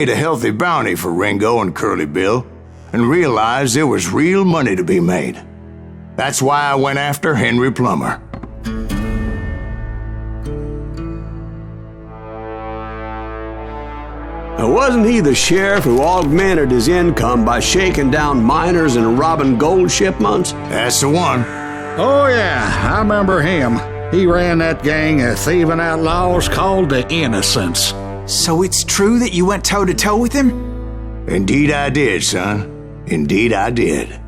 made a healthy bounty for Ringo and Curly Bill and realized there was real money to be made. That's why I went after Henry Plummer. Wasn't he the sheriff who augmented his income by shaking down miners and robbing gold shipments? That's the one. Oh yeah, I remember him. He ran that gang of thieving outlaws called the Innocents. So it's true that you went toe-to-toe with him? Indeed I did, son. Indeed I did.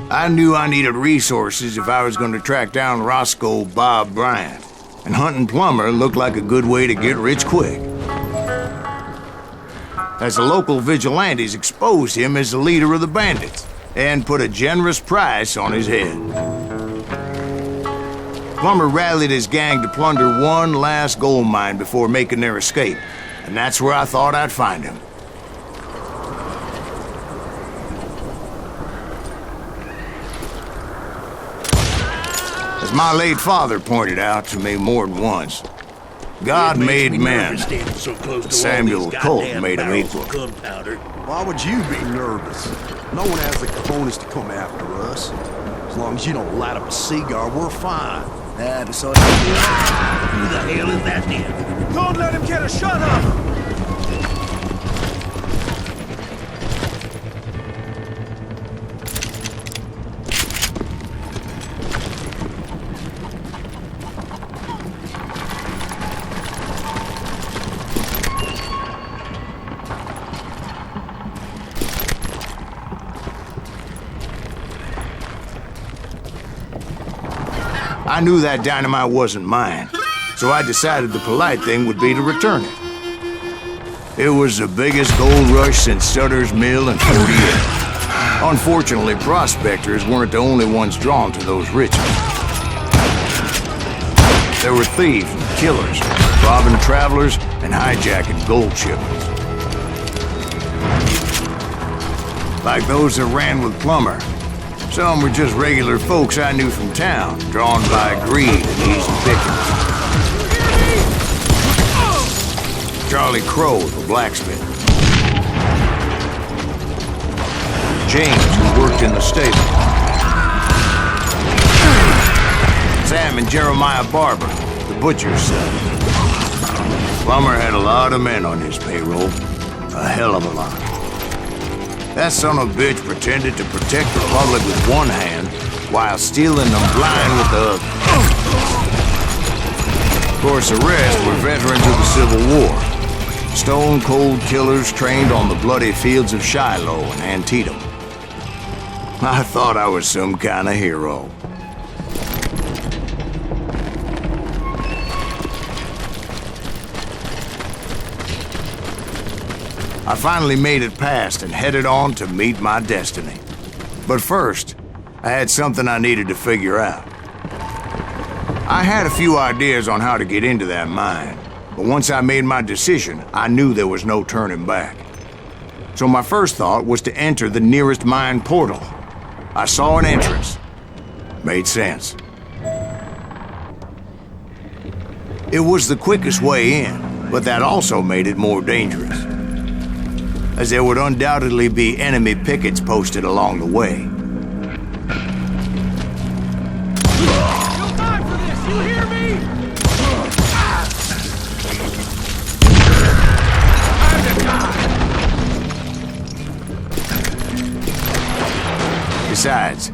I knew I needed resources if I was going to track down Roscoe Bob Bryant, and hunting Plummer looked like a good way to get rich quick. As the local vigilantes exposed him as the leader of the bandits, and put a generous price on his head. Plummer rallied his gang to plunder one last gold mine before making their escape, and that's where I thought I'd find him. As my late father pointed out to me more than once, God made men, but Samuel Colt made them equal. Why would you be nervous? No one has the cojones to come after us. As long as you don't light up a cigar, we're fine. Besides, who the hell is that then? Don't let him get a shot up! I knew that dynamite wasn't mine, so I decided the polite thing would be to return it. It was the biggest gold rush since Sutter's Mill in 40 years. Unfortunately, prospectors weren't the only ones drawn to those riches. There were thieves and killers, robbing travelers and hijacking gold shipments. Like those that ran with Plummer. Some were just regular folks I knew from town, drawn by greed and easy pickings. Charlie Crow, the blacksmith. James, who worked in the stable. Sam and Jeremiah Barber, the butcher's son. Plummer had a lot of men on his payroll. A hell of a lot. That son of a bitch pretended to protect the public with one hand while stealing them blind with the other. Of course, the rest were veterans of the Civil War. Stone-cold killers trained on the bloody fields of Shiloh and Antietam. I thought I was some kind of hero. I finally made it past and headed on to meet my destiny. But first, I had something I needed to figure out. I had a few ideas on how to get into that mine, but once I made my decision, I knew there was no turning back. So my first thought was to enter the nearest mine portal. I saw an entrance. Made sense. It was the quickest way in, but that also made it more dangerous, as there would undoubtedly be enemy pickets posted along the way. You'll die for this, you hear me? Besides,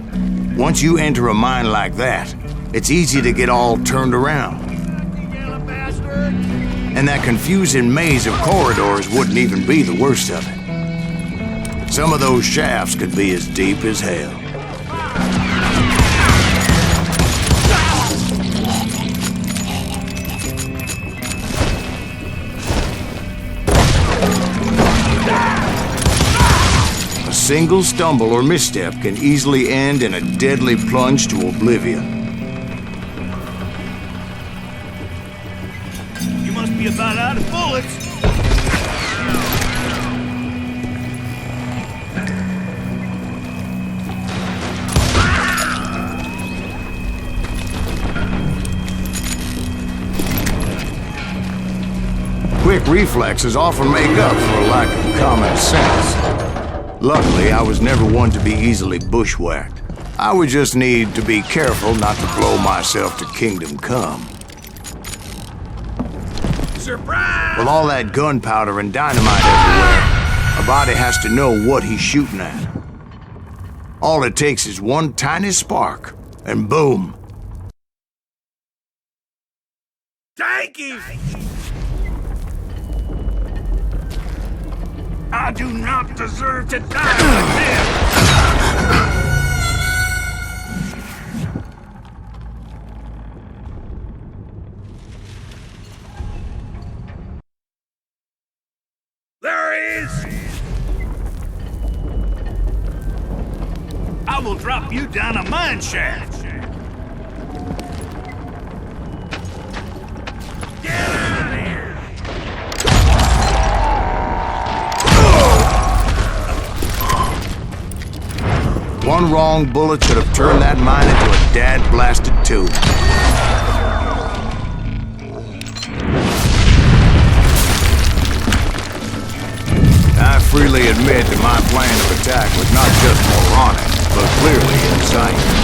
once you enter a mine like that, it's easy to get all turned around. And that confusing maze of corridors wouldn't even be the worst of it. Some of those shafts could be as deep as hell. A single stumble or misstep can easily end in a deadly plunge to oblivion. You must be about out of bullets. Quick reflexes often make up for a lack of common sense. Luckily, I was never one to be easily bushwhacked. I would just need to be careful not to blow myself to kingdom come. Surprise! With all that gunpowder and dynamite everywhere, a body has to know what he's shooting at. All it takes is one tiny spark, and boom. Thank you! I do not deserve to die like this! There he is! I will drop you down a mine shaft! Get out of here! One wrong bullet could have turned that mine into a dad-blasted tomb. I freely admit that my plan of attack was not just moronic, but clearly insane.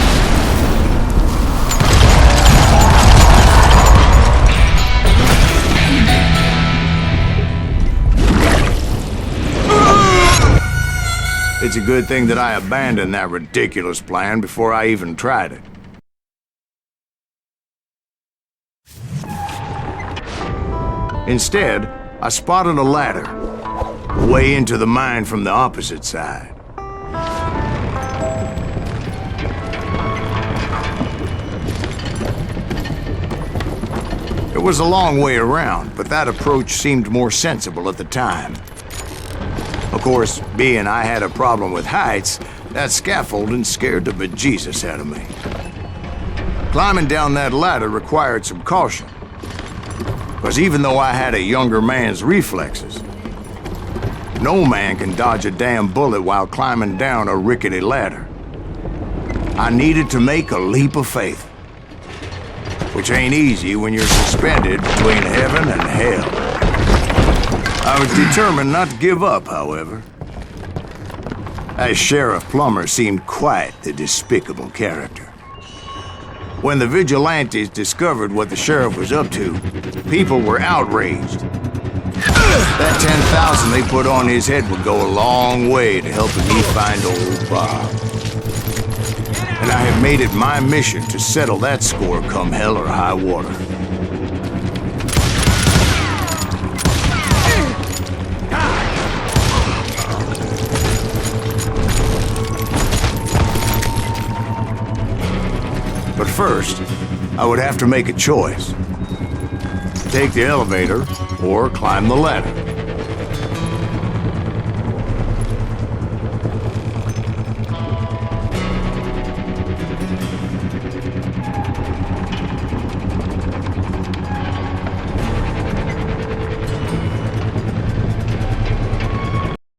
It's a good thing that I abandoned that ridiculous plan before I even tried it. Instead, I spotted a ladder, way into the mine from the opposite side. It was a long way around, but that approach seemed more sensible at the time. Of course, being I had a problem with heights, that scaffolding scared the bejesus out of me. Climbing down that ladder required some caution, because even though I had a younger man's reflexes, no man can dodge a damn bullet while climbing down a rickety ladder. I needed to make a leap of faith, which ain't easy when you're suspended between heaven and hell. I was determined not to give up, however. As Sheriff Plummer seemed quite the despicable character. When the vigilantes discovered what the sheriff was up to, people were outraged. That 10,000 they put on his head would go a long way to helping me find old Bob. And I have made it my mission to settle that score come hell or high water. But first, I would have to make a choice. Take the elevator or climb the ladder.